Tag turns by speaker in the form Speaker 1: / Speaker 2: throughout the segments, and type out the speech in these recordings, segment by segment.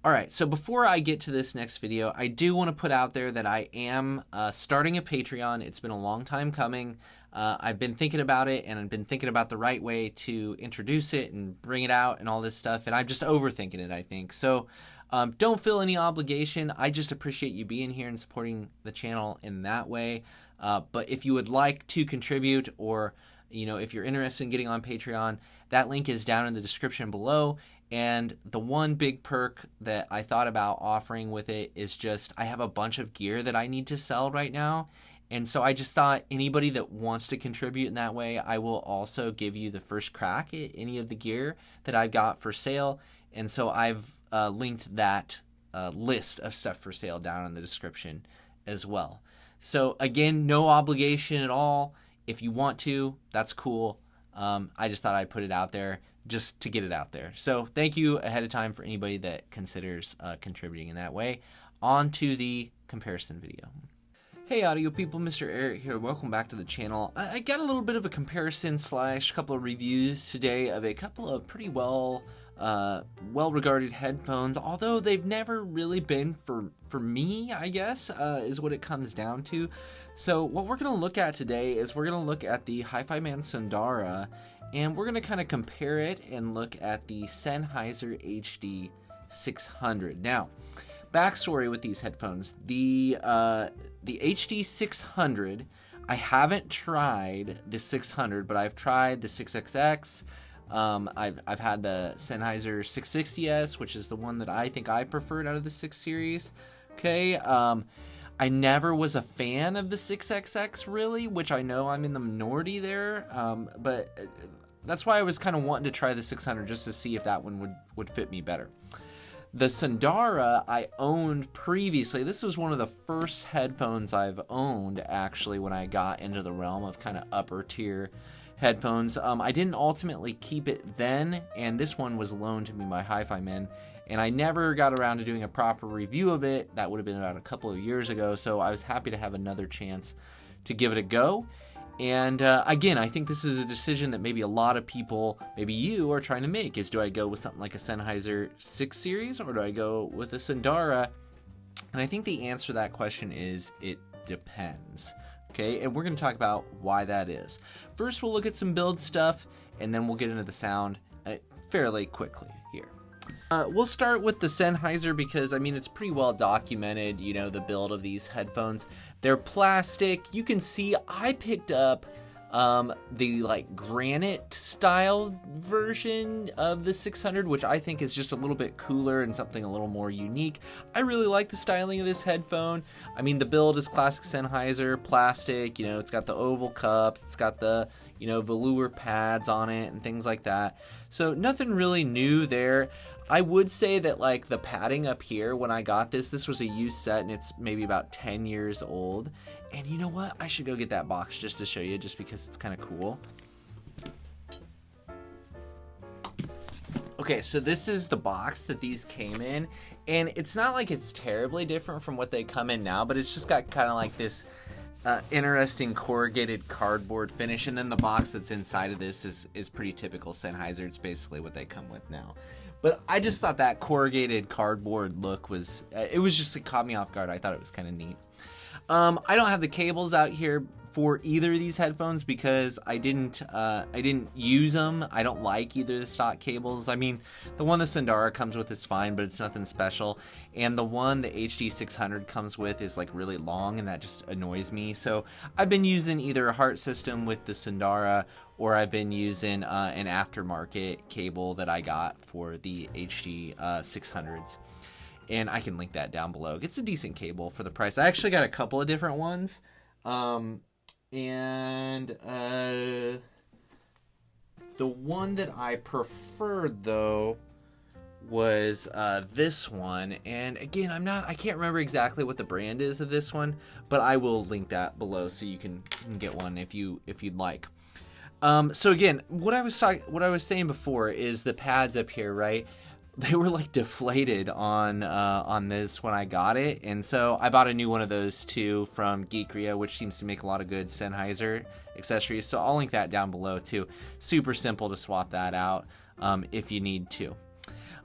Speaker 1: Alright, so before I get to this next video, I do want to put out there that I am starting a Patreon. It's been a long time coming. I've been thinking about it, and I've been thinking about the right way to introduce it and bring it out and all this stuff, and I'm just overthinking it, I think. So don't feel any obligation. I just appreciate you being here and supporting the channel in that way. But if you would like to contribute, or if you're interested in getting on Patreon, that link is down in the description below. And the one big perk that I thought about offering with it is just I have a bunch of gear that I need to sell right now. And so I just thought anybody that wants to contribute in that way, I will also give you the first crack at any of the gear that I've got for sale. And so I've linked that list of stuff for sale down in the description as well. So again, no obligation at all. If you want to, that's cool. I just thought I'd put it out there just to get it out there. So thank you ahead of time for anybody that considers contributing in that way. On to the comparison video. Hey audio people, MrAyrit here. Welcome back to the channel. I got a little bit of a comparison / couple of reviews today of a couple of pretty well-regarded headphones, although they've never really been for me, I guess, is what it comes down to. So what we're going to look at today is we're going to look at the Hifiman Sundara, and we're going to kind of compare it and look at the Sennheiser HD600. Now, backstory with these headphones: the HD600, I haven't tried the 600, but I've tried the 6XX. I've had the Sennheiser 660S, which is the one that I think I preferred out of the 6 series. Okay. I never was a fan of the 6XX really, which I know I'm in the minority there. But that's why I was kind of wanting to try the 600 just to see if that one would fit me better. The Sundara I owned previously. This was one of the first headphones I've owned actually when I got into the realm of kind of upper tier headphones. I didn't ultimately keep it then, and this one was loaned to me by Hifiman, and I never got around to doing a proper review of it. That would have been about a couple of years ago, so I was happy to have another chance to give it a go. And again, I think this is a decision that maybe a lot of people, maybe you, are trying to make, is do I go with something like a Sennheiser 6 series, or do I go with a Sundara? And I think the answer to that question is it depends. Okay, and we're going to talk about why that is. First, we'll look at some build stuff, and then we'll get into the sound fairly quickly here. We'll start with the Sennheiser because, I mean, it's pretty well documented, the build of these headphones. They're plastic. You can see I picked up the granite style version of the 600, which I think is just a little bit cooler and something a little more unique. I really like the styling of this headphone. I mean, the build is classic Sennheiser, plastic, it's got the oval cups, it's got the, velour pads on it and things like that. So nothing really new there. I would say that the padding up here, when I got this was a used set and it's maybe about 10 years old. And you know what? I should go get that box just to show you, just because it's kind of cool. Okay, so this is the box that these came in, and it's not like it's terribly different from what they come in now, but it's just got kind of like this interesting corrugated cardboard finish, and then the box that's inside of this is pretty typical Sennheiser. It's basically what they come with now. But I just thought that corrugated cardboard look was, it caught me off guard. I thought it was kind of neat. I don't have the cables out here for either of these headphones because I didn't use them. I don't like either of the stock cables. I mean, the one the Sundara comes with is fine, but it's nothing special. And the one the HD600 comes with is really long, and that just annoys me. So I've been using either a Heart system with the Sundara, or I've been using an aftermarket cable that I got for the HD600s. And I can link that down below. It's a decent cable for the price. I actually got a couple of different ones. The one that I preferred, though, was this one. And again, I can't remember exactly what the brand is of this one, but I will link that below so you can get one if you'd like. So again, what I was saying before is the pads up here, right? They were deflated on this when I got it, and so I bought a new one of those too from Geekria, which seems to make a lot of good Sennheiser accessories. So I'll link that down below too. Super simple to swap that out if you need to.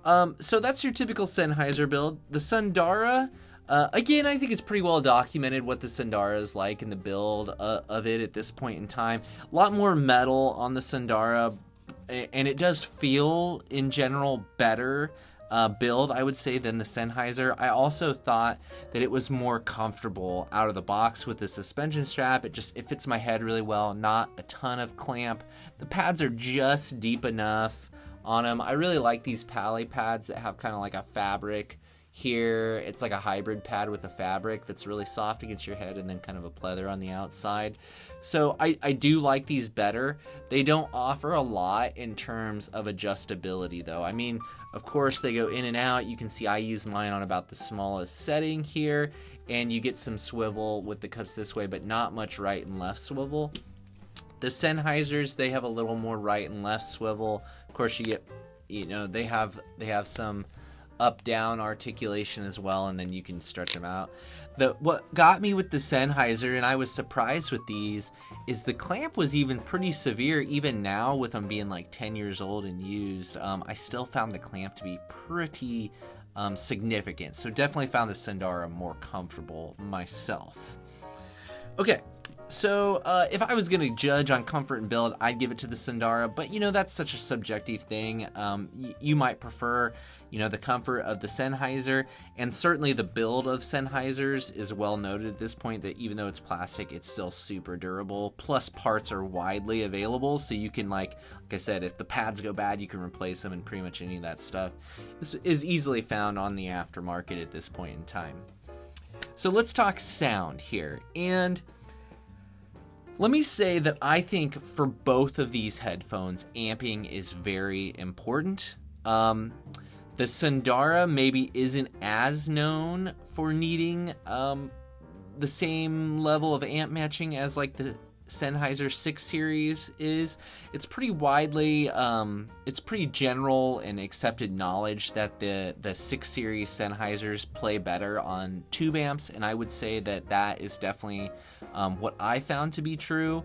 Speaker 1: So that's your typical Sennheiser build. The Sundara, again, I think it's pretty well documented what the Sundara is like in the build of it at this point in time. A lot more metal on the Sundara, and it does feel, in general, better build, I would say, than the Sennheiser. I also thought that it was more comfortable out of the box with the suspension strap. It fits my head really well, not a ton of clamp. The pads are just deep enough on them. I really like these Pally pads that have kind of like a fabric here. It's like a hybrid pad with a fabric that's really soft against your head and then kind of a pleather on the outside. So I do like these better. They don't offer a lot in terms of adjustability though. I mean, of course they go in and out. You can see I use mine on about the smallest setting here, and you get some swivel with the cups this way, but not much right and left swivel. The Sennheisers, they have a little more right and left swivel. Of course, you get, they have some up-down articulation as well, and then you can stretch them out. What got me with the Sennheiser, and I was surprised with these, is the clamp was even pretty severe. Even now, with them being like 10 years old and used, I still found the clamp to be pretty significant. So definitely found the Sundara more comfortable myself. Okay. So if I was going to judge on comfort and build, I'd give it to the Sundara, but that's such a subjective thing. You might prefer, the comfort of the Sennheiser, and certainly the build of Sennheisers is well noted at this point that even though it's plastic, it's still super durable. Plus parts are widely available, so you can, like I said, if the pads go bad, you can replace them, and pretty much any of that stuff is easily found on the aftermarket at this point in time. So let's talk sound here, and let me say that I think for both of these headphones, amping is very important. The Sundara maybe isn't as known for needing the same level of amp matching as like the Sennheiser 6 series is. It's pretty widely, it's pretty general and accepted knowledge that the 6 series Sennheisers play better on tube amps, and I would say that is definitely what I found to be true,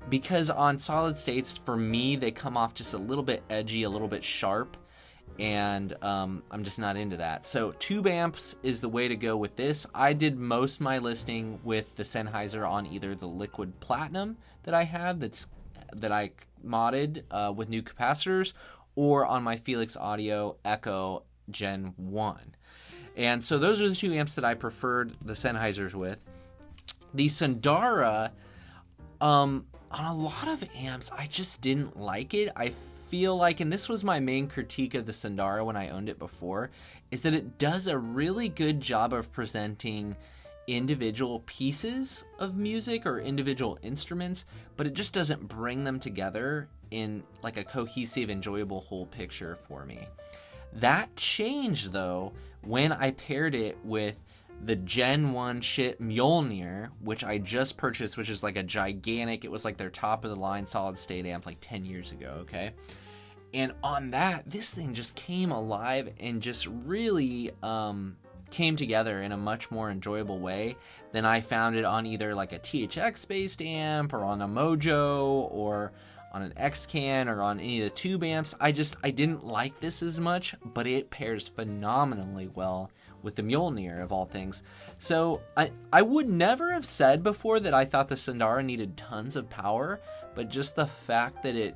Speaker 1: because on solid states, for me, they come off just a little bit edgy, a little bit sharp, and I'm just not into that. So tube amps is the way to go with this. I did most of my listening with the Sennheiser on either the Liquid Platinum that I have that I modded with new capacitors, or on my Feliks Audio Echo Gen 1. And so those are the two amps that I preferred the Sennheisers with. The Sundara, on a lot of amps, I just didn't like it. I feel like, and this was my main critique of the Sundara when I owned it before, is that it does a really good job of presenting individual pieces of music or individual instruments, but it just doesn't bring them together in like a cohesive, enjoyable whole picture for me. That changed though when I paired it with the Gen 1 Schiit Mjolnir, which I just purchased, which is like a gigantic, it was like their top of the line solid state amp like 10 years ago, okay? And on that, this thing just came alive and just really came together in a much more enjoyable way than I found it on either like a THX based amp or on a Mojo or on an X-Can or on any of the tube amps. I didn't like this as much, but it pairs phenomenally well with the Mjolnir of all things. So I would never have said before that I thought the Sundara needed tons of power, but just the fact that it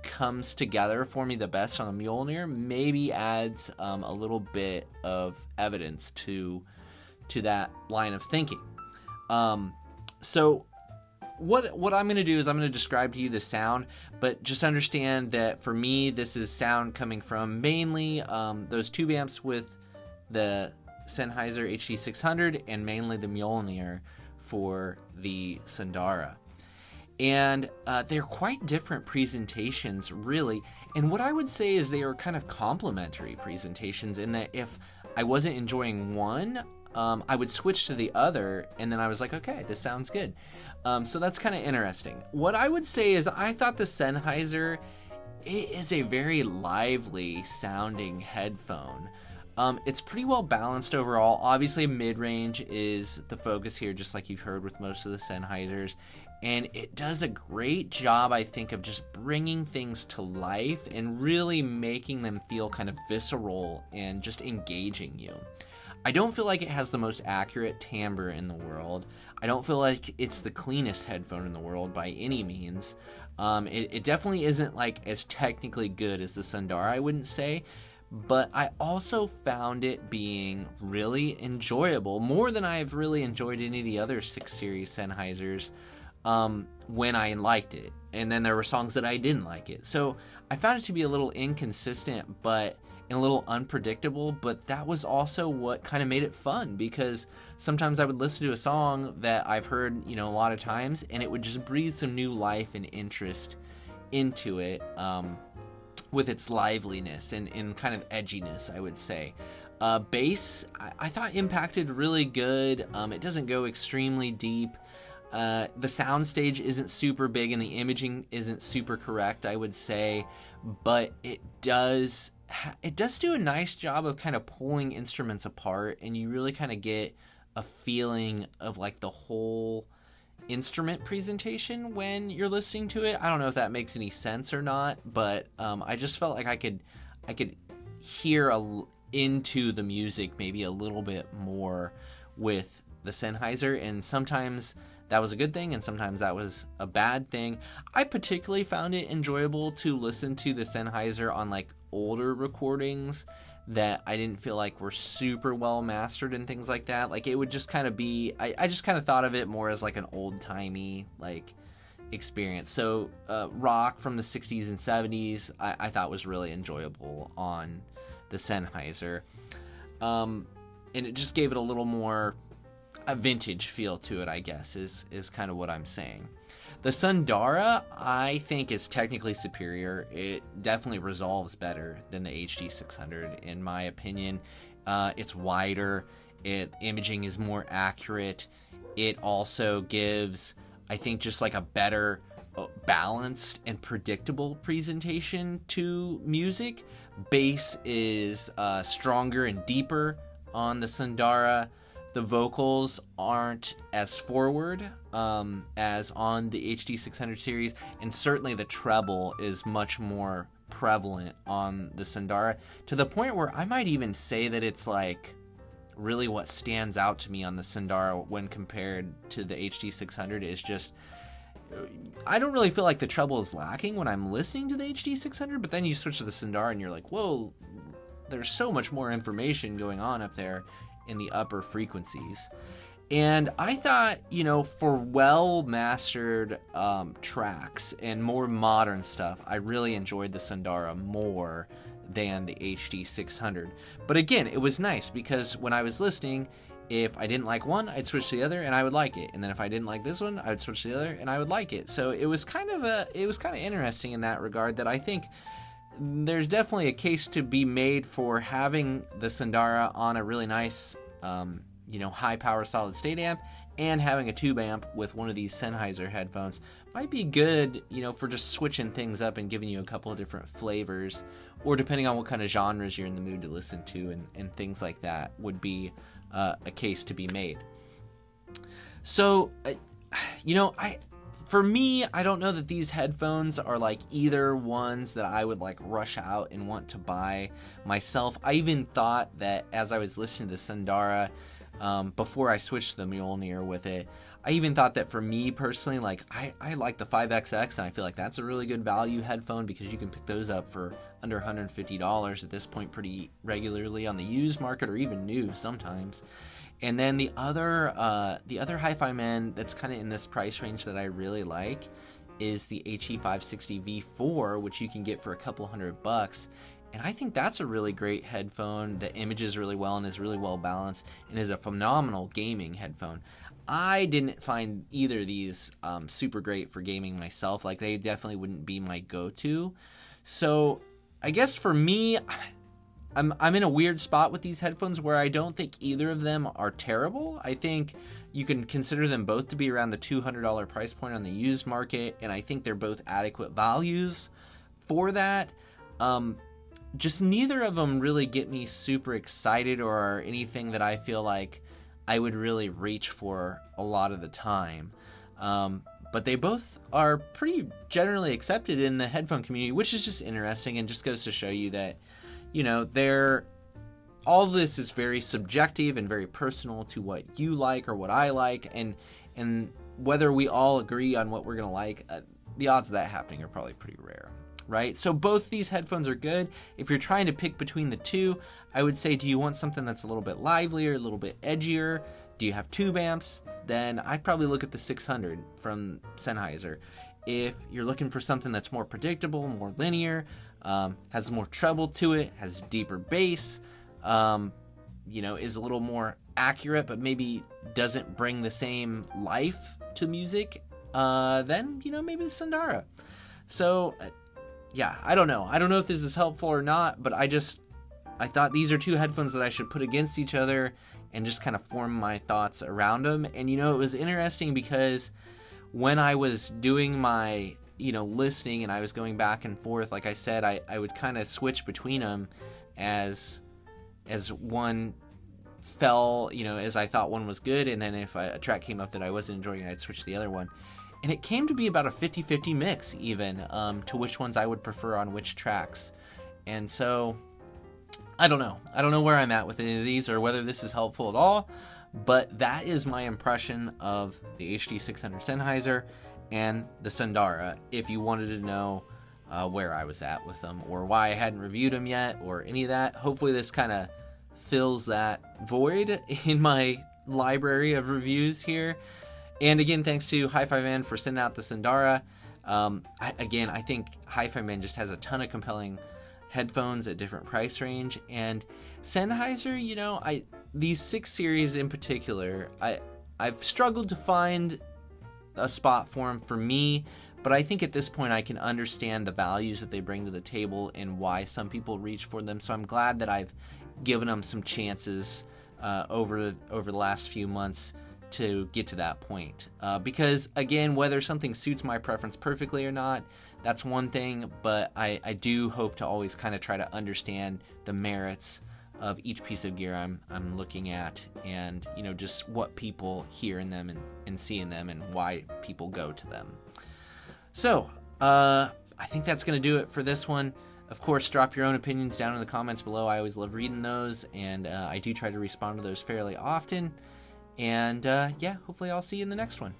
Speaker 1: comes together for me the best on the Mjolnir maybe adds a little bit of evidence to that line of thinking. So what I'm going to do is I'm going to describe to you the sound, but just understand that for me, this is sound coming from mainly those tube amps with the Sennheiser HD600 and mainly the Mjolnir for the Sundara. And they're quite different presentations, really. And what I would say is they are kind of complementary presentations in that if I wasn't enjoying one, I would switch to the other, and then I was like, okay, this sounds good. So that's kind of interesting. What I would say is I thought the Sennheiser, it is a very lively sounding headphone. It's pretty well balanced overall. Obviously, mid-range is the focus here, just like you've heard with most of the Sennheisers. And it does a great job, I think, of just bringing things to life and really making them feel kind of visceral and just engaging you. I don't feel like it has the most accurate timbre in the world. I don't feel like it's the cleanest headphone in the world by any means. It definitely isn't like as technically good as the Sundara, I wouldn't say. But I also found it being really enjoyable, more than I've really enjoyed any of the other 6 Series Sennheisers. When I liked it, and then there were songs that I didn't like it. So I found it to be a little inconsistent, and a little unpredictable, but that was also what kind of made it fun, because sometimes I would listen to a song that I've heard, a lot of times, and it would just breathe some new life and interest into it, with its liveliness and kind of edginess, I would say. Bass, I thought impacted really good. It doesn't go extremely deep. The soundstage isn't super big and the imaging isn't super correct, I would say, but it does do a nice job of kind of pulling instruments apart, and you really kind of get a feeling of like the whole instrument presentation when you're listening to it. I don't know if that makes any sense or not, but I just felt like I could hear into the music maybe a little bit more with the Sennheiser, and sometimes that was a good thing, and sometimes that was a bad thing. I particularly found it enjoyable to listen to the Sennheiser on like older recordings that I didn't feel like were super well mastered and things like that. Like it would just kind of be, I just kind of thought of it more as like an old-timey like experience. So rock from the 60s and 70s I thought was really enjoyable on the Sennheiser. And it just gave it a little more a vintage feel to it, I guess, is kind of what I'm saying. The Sundara, I think, is technically superior. It definitely resolves better than the HD600, in my opinion. It's wider. Imaging is more accurate. It also gives, I think, just like a better balanced and predictable presentation to music. Bass is stronger and deeper on the Sundara. The vocals aren't as forward as on the HD600 series, and certainly the treble is much more prevalent on the Sundara, to the point where I might even say that it's like really what stands out to me on the Sundara when compared to the HD600 is just, I don't really feel like the treble is lacking when I'm listening to the HD600, but then you switch to the Sundara and you're like, whoa, there's so much more information going on up there in the upper frequencies. And I thought, for well-mastered tracks and more modern stuff, I really enjoyed the Sundara more than the HD600. But again, it was nice because when I was listening, if I didn't like one, I'd switch to the other and I would like it. And then if I didn't like this one, I'd switch to the other and I would like it. So it was kind of interesting in that regard, that I think there's definitely a case to be made for having the Sundara on a really nice, high power solid state amp, and having a tube amp with one of these Sennheiser headphones might be good, for just switching things up and giving you a couple of different flavors, or depending on what kind of genres you're in the mood to listen to and things like that would be a case to be made. So, for me, I don't know that these headphones are like either ones that I would like rush out and want to buy myself. I even thought that as I was listening to the Sundara, before I switched to the Mjolnir with it, I even thought that for me personally, like I like the 5XX, and I feel like that's a really good value headphone because you can pick those up for under $150 at this point pretty regularly on the used market, or even new sometimes. And then the other Hifiman that's kind of in this price range that I really like is the HE560 V4, which you can get for a couple $100. And I think that's a really great headphone that images really well and is really well balanced and is a phenomenal gaming headphone. I didn't find either of these super great for gaming myself. Like, they definitely wouldn't be my go-to. So I guess for me, I'm in a weird spot with these headphones where I don't think either of them are terrible. I think you can consider them both to be around the $200 price point on the used market, and I think they're both adequate values for that. Just neither of them really get me super excited or anything that I feel like I would really reach for a lot of the time. but they both are pretty generally accepted in the headphone community, which is just interesting and just goes to show you that, you know, all this is very subjective and very personal to what you like or what I like, and whether we all agree on what we're going to like, the odds of that happening are probably pretty rare, right? So both these headphones are good. If you're trying to pick between the two, I would say, do you want something that's a little bit livelier, a little bit edgier? Do you have tube amps? Then I'd probably look at the 600 from Sennheiser. If you're looking for something that's more predictable, more linear, has more treble to it, has deeper bass, you know, is a little more accurate, but maybe doesn't bring the same life to music, then, you know, maybe the Sundara. So, yeah, I don't know. I don't know if this is helpful or not, but I thought these are two headphones that I should put against each other and just kind of form my thoughts around them. And, you know, it was interesting because when I was doing my, you know, listening and I was going back and forth, like I said, I would kind of switch between them as one fell, you know, as I thought one was good, and then if a track came up that I wasn't enjoying, I'd switch to the other one. And it came to be about a 50-50 mix even, to which ones I would prefer on which tracks. And so, I don't know where I'm at with any of these or whether this is helpful at all, but that is my impression of the HD600 Sennheiser and the Sundara. If you wanted to know where I was at with them or why I hadn't reviewed them yet or any of that, hopefully this kind of fills that void in my library of reviews here. And again, thanks to Hifiman for sending out the Sundara. I think Hifiman just has a ton of compelling headphones at different price range, and Sennheiser, you know, these 6 series in particular, I've struggled to find a spot for them for me, but I think at this point I can understand the values that they bring to the table and why some people reach for them. So I'm glad that I've given them some chances over the last few months to get to that point. Because again, whether something suits my preference perfectly or not, that's one thing, but I do hope to always kind of try to understand the merits of each piece of gear I'm looking at, and, you know, just what people hear in them and see in them and why people go to them. So, I think that's going to do it for this one. Of course, drop your own opinions down in the comments below. I always love reading those, and I do try to respond to those fairly often. And yeah, hopefully I'll see you in the next one.